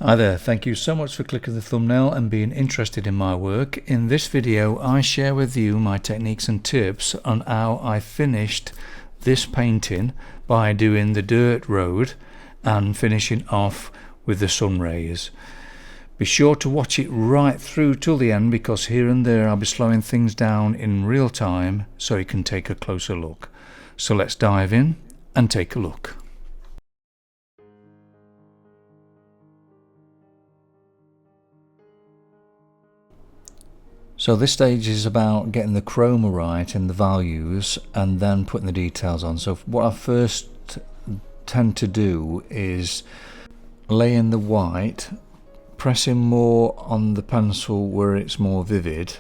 Hi there, thank you so much for clicking the thumbnail and being interested in my work. In this video I share with you my techniques and tips on how I finished this painting by doing the dirt road and finishing off with the sun rays. Be sure to watch it right through till the end, because here and there I'll be slowing things down in real time so you can take a closer look. So let's dive in and take a look. So this stage is about getting the chroma right and the values and then putting the details on. So what I first tend to do is lay in the white, pressing more on the pencil where it's more vivid.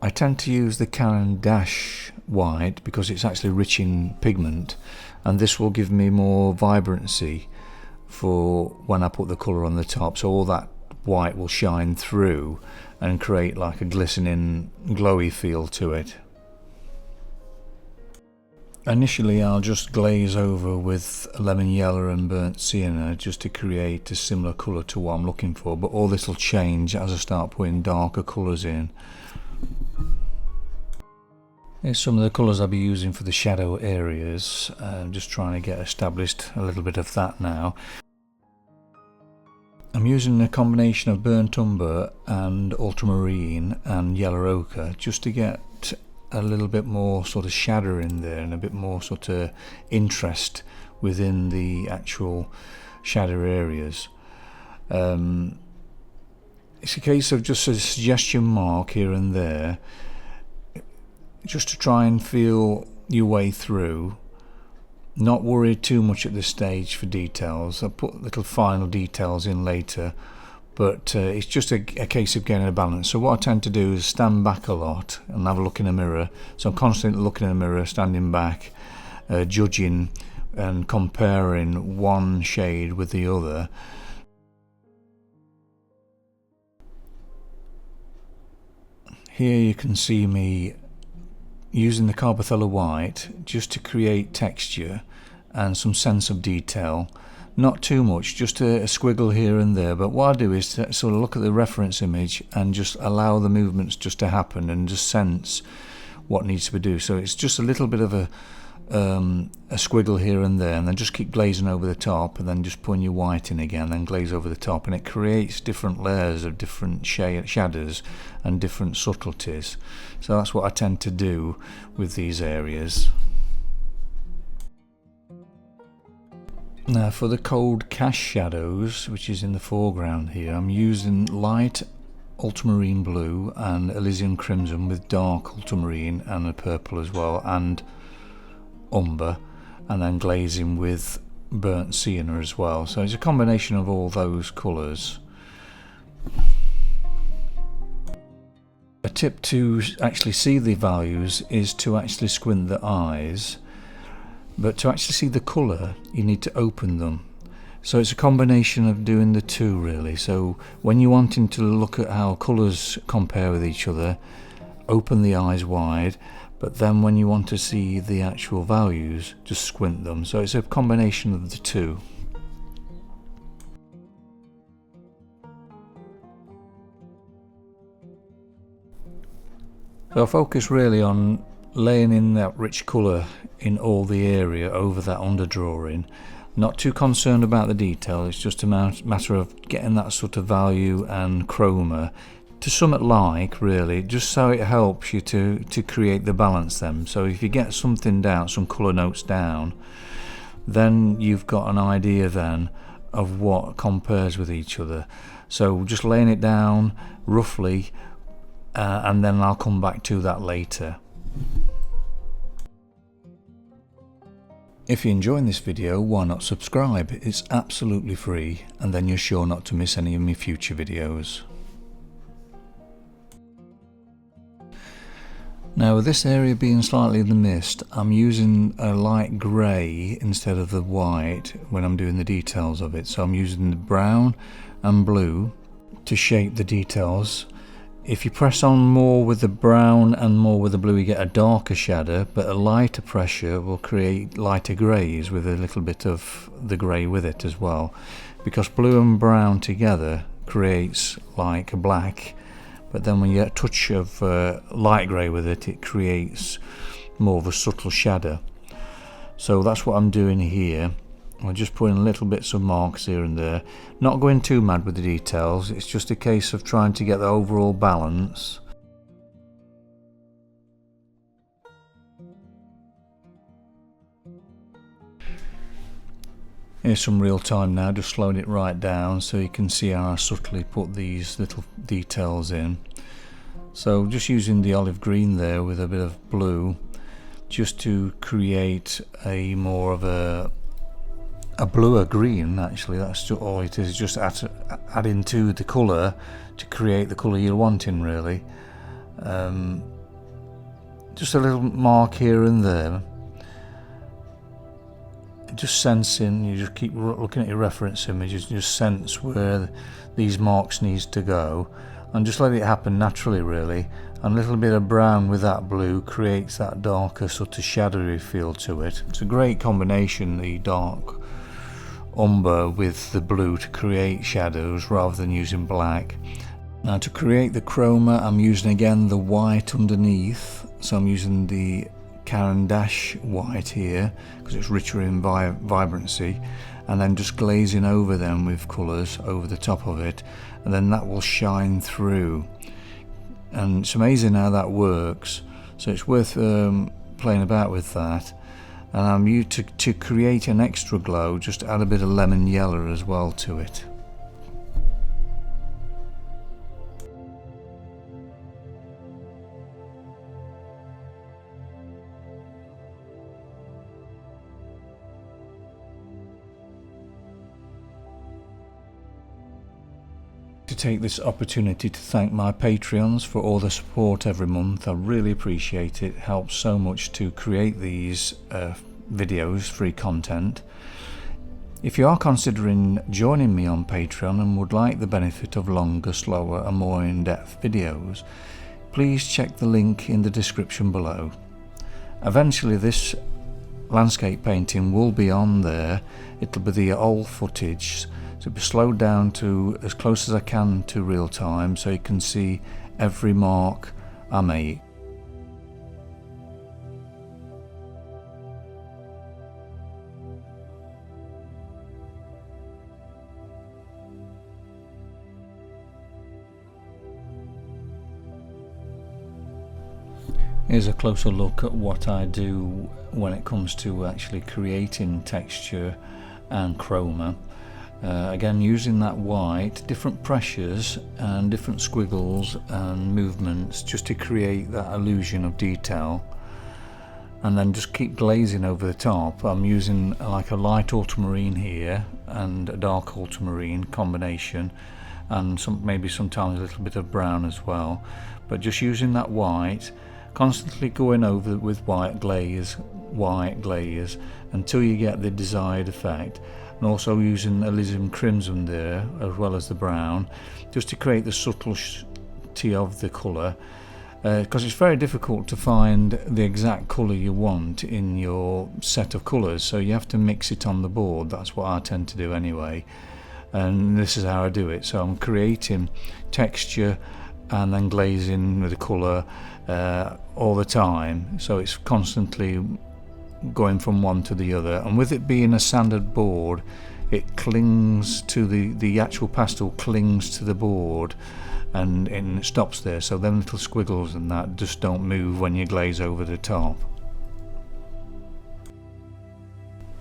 I tend to use the Caran dash white because it's actually rich in pigment, and this will give me more vibrancy for when I put the colour on the top, so all that white will shine through and create like a glistening, glowy feel to it. Initially I'll just glaze over with lemon yellow and burnt sienna just to create a similar colour to what I'm looking for, but all this will change as I start putting darker colours in. Here's some of the colours I'll be using for the shadow areas. I'm just trying to get established a little bit of that now. I'm using a combination of burnt umber and ultramarine and yellow ochre just to get a little bit more sort of shadow in there and a bit more sort of interest within the actual shadow areas. It's a case of just a suggestion mark here and there, just to try and feel your way through. Not worried too much at this stage for details. I'll put little final details in later, but it's just a case of getting a balance. So what I tend to do is stand back a lot and have a look in a mirror. So I'm constantly looking in a mirror, standing back, judging and comparing one shade with the other. Here you can see me using the bertvthul white just to create texture and some sense of detail. Not too much, just a squiggle here and there, but what I do is to sort of look at the reference image and just allow the movements just to happen and just sense what needs to be done. So it's just a little bit of a squiggle here and there, and then just keep glazing over the top, and then just putting your white in again, then glaze over the top, and it creates different layers of different shadows and different subtleties. So that's what I tend to do with these areas. Now for the cold cast shadows, which is in the foreground here, I'm using light ultramarine blue and Elysian crimson with dark ultramarine and a purple as well, and umber, and then glazing with burnt sienna as well. So it's a combination of all those colours. A tip to actually see the values is to actually squint the eyes, but to actually see the colour you need to open them. So it's a combination of doing the two really. So when you're wanting to look at how colours compare with each other, open the eyes wide, but then when you want to see the actual values, just squint them. So it's a combination of the two. So I'll focus really on laying in that rich colour in all the area over that underdrawing. Not too concerned about the detail, it's just a matter of getting that sort of value and chroma to somewhat like, really, just so it helps you to create the balance then. So if you get something down, some colour notes down, then you've got an idea then of what compares with each other. So just laying it down roughly, and then I'll come back to that later. If you're enjoying this video, why not subscribe? It's absolutely free, and then you're sure not to miss any of my future videos. Now with this area being slightly in the mist, I'm using a light grey instead of the white when I'm doing the details of it. So I'm using the brown and blue to shape the details. If you press on more with the brown and more with the blue, you get a darker shadow, but a lighter pressure will create lighter greys with a little bit of the grey with it as well. because blue and brown together creates like a black, but then when you get a touch of light grey with it, it creates more of a subtle shadow. So that's what I'm doing here. I'm just putting little bits of marks here and there, not going too mad with the details. It's just a case of trying to get the overall balance. Here's some real time now, just slowing it right down so you can see how I subtly put these little details in. So just using the olive green there with a bit of blue, just to create a more of a bluer green. Actually, that's all it is, just adding to the colour to create the colour you're wanting, really. Just a little mark here and there. Just sensing, you just keep looking at your reference images, just sense where these marks needs to go, and just let it happen naturally, really. And a little bit of brown with that blue creates that darker sort of shadowy feel to it. It's a great combination, the dark umber with the blue, to create shadows rather than using black. Now to create the chroma, I'm using again the white underneath, so I'm using the Caran dash white here because it's richer in vibrancy, and then just glazing over them with colours over the top of it, and then that will shine through. And it's amazing how that works, so it's worth playing about with that. And I'm used to create an extra glow, just add a bit of lemon yellow as well to it. To take this opportunity to thank my Patreons for all the support every month. I really appreciate it. It helps so much to create these videos, free content. If you are considering joining me on Patreon and would like the benefit of longer, slower and more in-depth videos, please check the link in the description below. Eventually this landscape painting will be on there. It'll be the old footage, to be slowed down to as close as I can to real time, so you can see every mark I make. Here's a closer look at what I do when it comes to actually creating texture and chroma. Again, using that white, different pressures and different squiggles and movements just to create that illusion of detail, and then just keep glazing over the top. I'm using like a light ultramarine here and a dark ultramarine combination, and maybe sometimes a little bit of brown as well, but just using that white, constantly going over with white glaze until you get the desired effect. And also using Elysium Crimson there as well as the brown, just to create the subtlety of the colour, because it's very difficult to find the exact colour you want in your set of colours, so you have to mix it on the board. That's what I tend to do anyway, and this is how I do it. So I'm creating texture and then glazing with the colour all the time, so it's constantly going from one to the other. And with it being a sanded board, it clings to the actual pastel clings to the board, and it stops there, so them little squiggles and that just don't move when you glaze over the top.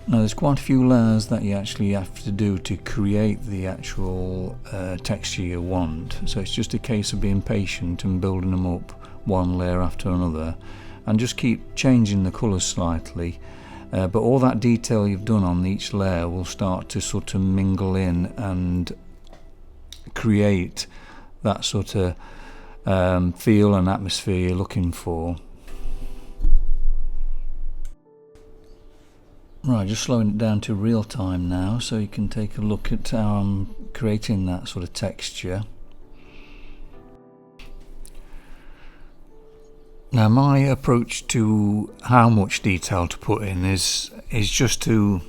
Now there's quite a few layers that you actually have to do to create the actual texture you want, so it's just a case of being patient and building them up one layer after another, and just keep changing the colours slightly, but all that detail you've done on each layer will start to sort of mingle in and create that sort of feel and atmosphere you're looking for. Right, just slowing it down to real time now so you can take a look at how I'm creating that sort of texture. Now my approach to how much detail to put in is just to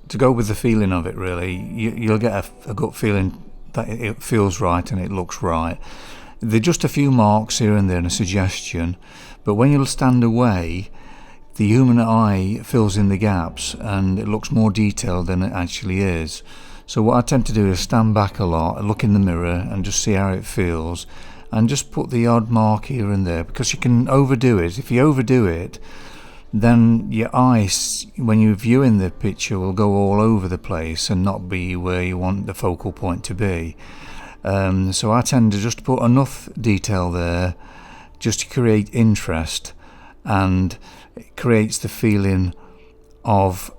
to go with the feeling of it, really. You'll get a gut feeling that it feels right and it looks right. They're just a few marks here and there and a suggestion, but when you'll stand away, the human eye fills in the gaps and it looks more detailed than it actually is. So what I tend to do is stand back a lot, look in the mirror and just see how it feels, and just put the odd mark here and there, because you can overdo it. If you overdo it, then your eyes, when you're viewing the picture, will go all over the place and not be where you want the focal point to be. So I tend to just put enough detail there just to create interest, and it creates the feeling of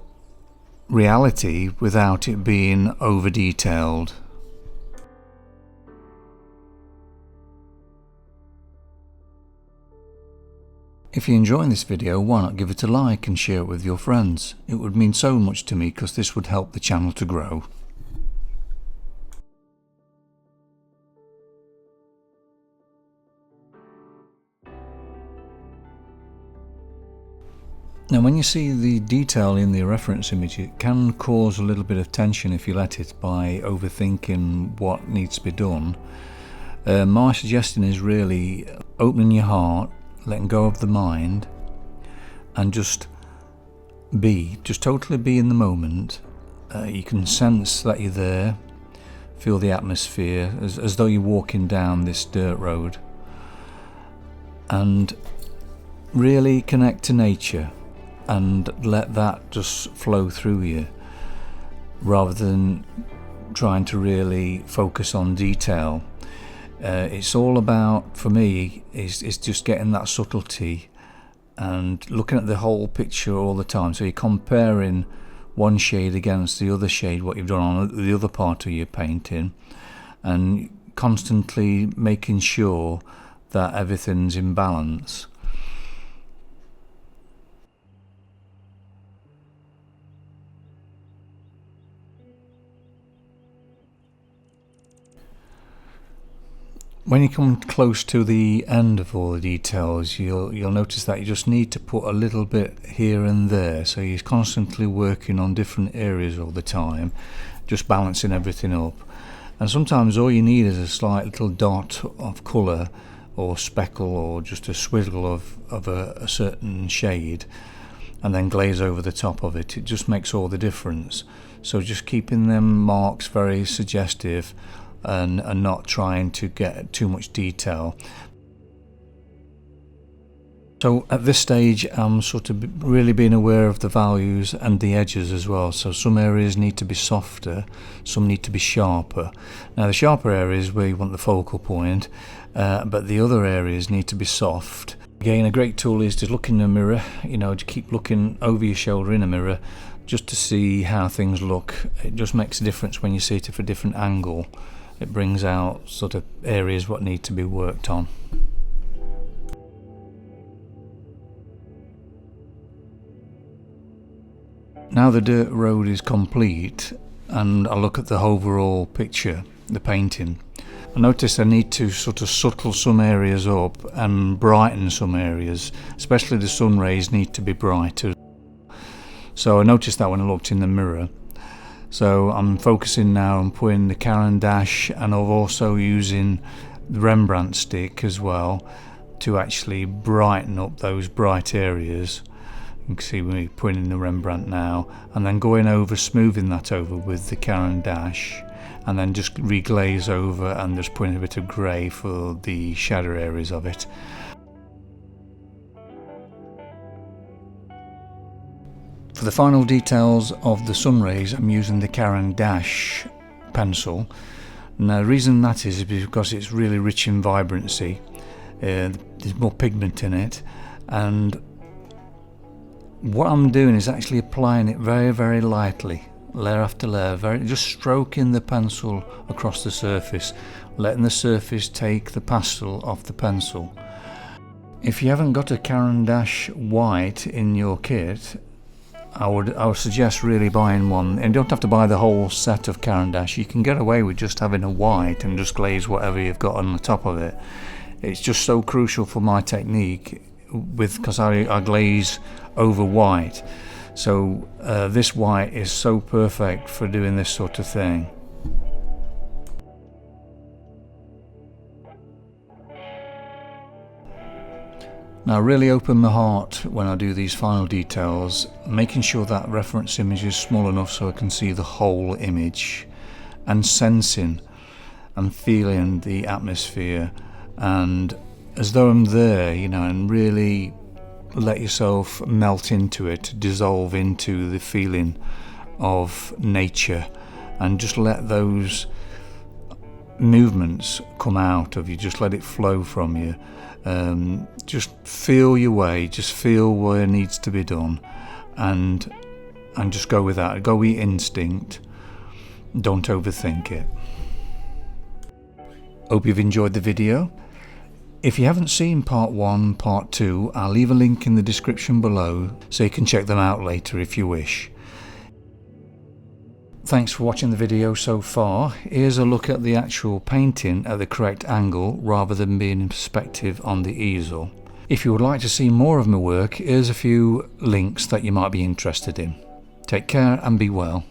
reality without it being over detailed. If you're enjoying this video, why not give it a like and share it with your friends? It would mean so much to me, because this would help the channel to grow. Now when you see the detail in the reference image, it can cause a little bit of tension if you let it, by overthinking what needs to be done. My suggestion is really opening your heart, letting go of the mind, and just totally be in the moment. You can sense that you're there, feel the atmosphere as though you're walking down this dirt road, and really connect to nature and let that just flow through you, rather than trying to really focus on detail. It's all about, for me, is just getting that subtlety and looking at the whole picture all the time. So you're comparing one shade against the other shade, what you've done on the other part of your painting, and constantly making sure that everything's in balance. When you come close to the end of all the details, you'll notice that you just need to put a little bit here and there. So you're constantly working on different areas all the time, just balancing everything up. And sometimes all you need is a slight little dot of colour or speckle, or just a swirl of a certain shade, and then glaze over the top of it. It just makes all the difference. So just keeping them marks very suggestive, and not trying to get too much detail. So at this stage I'm sort of really being aware of the values and the edges as well. So some areas need to be softer, some need to be sharper. Now the sharper areas where you want the focal point, but the other areas need to be soft. Again, a great tool is to look in the mirror, to keep looking over your shoulder in a mirror, just to see how things look. It just makes a difference when you see it at a different angle. It brings out sort of areas what need to be worked on. Now the dirt road is complete and I look at the overall picture, the painting, I notice I need to sort of subtle some areas up and brighten some areas, especially the sun rays need to be brighter. So I noticed that when I looked in the mirror. So I'm focusing now on putting the Caran dash, and I'm also using the Rembrandt stick as well to actually brighten up those bright areas. You can see me putting in the Rembrandt now, and then going over, smoothing that over with the Caran dash, and then just reglaze over and just putting a bit of grey for the shadow areas of it. For the final details of the sun rays, I'm using the Caran dash pencil. Now the reason that is because it's really rich in vibrancy, there's more pigment in it, and what I'm doing is actually applying it very, very lightly, layer after layer, just stroking the pencil across the surface, letting the surface take the pastel off the pencil. If you haven't got a Caran dash white in your kit, I would suggest really buying one, and you don't have to buy the whole set of Caran dash. You can get away with just having a white and just glaze whatever you've got on the top of it. It's just so crucial for my technique, because I glaze over white. So this white is so perfect for doing this sort of thing. Now I really open my heart when I do these final details, making sure that reference image is small enough so I can see the whole image, and sensing and feeling the atmosphere, and as though I'm there, you know, and really let yourself melt into it, dissolve into the feeling of nature, and just let those movements come out of you, just let it flow from you. Just feel your way, just feel where it needs to be done, and just go with that, go with instinct, don't overthink it. Hope you've enjoyed the video. If you haven't seen part 1, part 2, I'll leave a link in the description below so you can check them out later if you wish. Thanks for watching the video so far. Here's a look at the actual painting at the correct angle rather than being in perspective on the easel. If you would like to see more of my work, here's a few links that you might be interested in. Take care and be well.